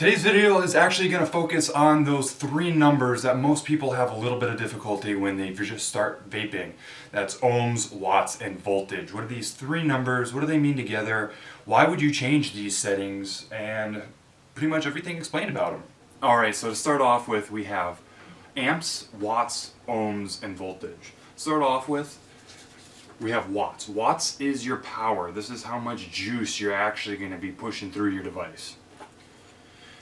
Today's video is actually going to focus on those three numbers that most people have a little bit of difficulty when they just start vaping. That's ohms, watts, and voltage. What are these three numbers? What do they mean together? Why would you change these settings? And pretty much everything explained about them. Alright, so to start off with, we have amps, watts, ohms, and voltage. Start off with, we have watts. Watts is your power. This is how much juice you're actually going to be pushing through your device.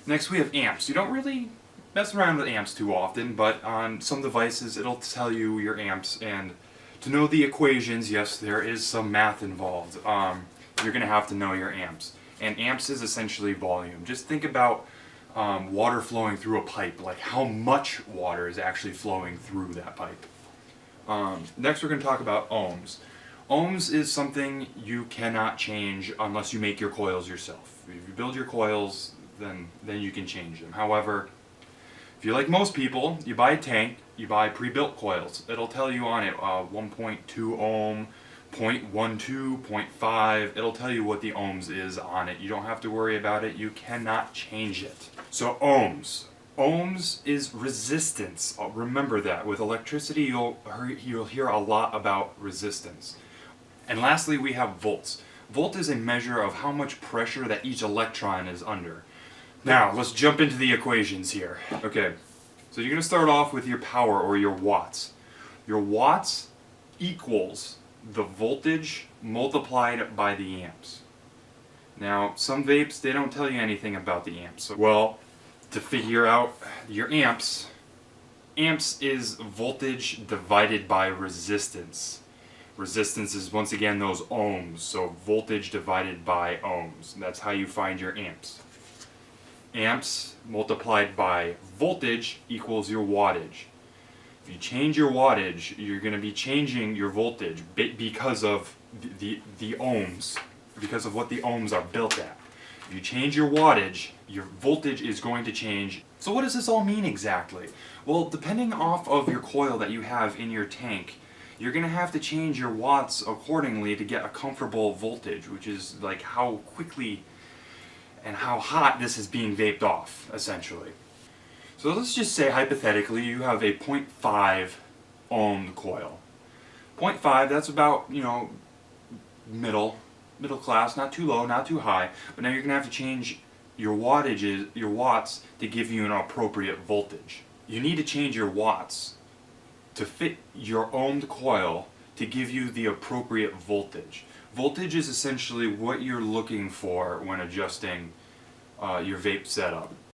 Next we have amps. You don't really mess around with amps too often, but on some devices it'll tell you your amps, and to know the equations, yes, there is some math involved. You're going to have to know your amps. And amps is essentially volume. Just think about water flowing through a pipe, like how much water is actually flowing through that pipe. Next we're going to talk about ohms. Ohms is something you cannot change unless you make your coils yourself. If you build your coils, then you can change them. However, if you're like most people, you buy a tank, you buy pre-built coils. It'll tell you on it 1.2 ohm, 0.12, 0.5. It'll tell you what the ohms is on it. You don't have to worry about it. You cannot change it. So ohms. Ohms is resistance. Remember that. With electricity, you'll hear a lot about resistance. And lastly, we have volts. Volt is a measure of how much pressure that each electron is under. Now, let's jump into the equations here. Okay, so you're going to start off with your power, or your watts. Your watts equals the voltage multiplied by the amps. Now, some vapes, they don't tell you anything about the amps. Well, to figure out your amps, amps is voltage divided by resistance. Resistance is, once again, those ohms, so voltage divided by ohms. That's how you find your amps. Amps multiplied by voltage equals your wattage. If you change your wattage, you're going to be changing your voltage because of the ohms, because of what the ohms are built at. If you change your wattage, your voltage is going to change. So what does this all mean exactly? Well, depending off of your coil that you have in your tank, you're going to have to change your watts accordingly to get a comfortable voltage, which is like how quickly and how hot this is being vaped off, essentially. So let's just say, hypothetically, you have a 0.5 ohm coil. 0.5, that's about, middle class, not too low, not too high, but now you're going to have to change your wattages, your watts, to give you an appropriate voltage. You need to change your watts to fit your ohmed coil to give you the appropriate voltage. Voltage is essentially what you're looking for when adjusting your vape setup.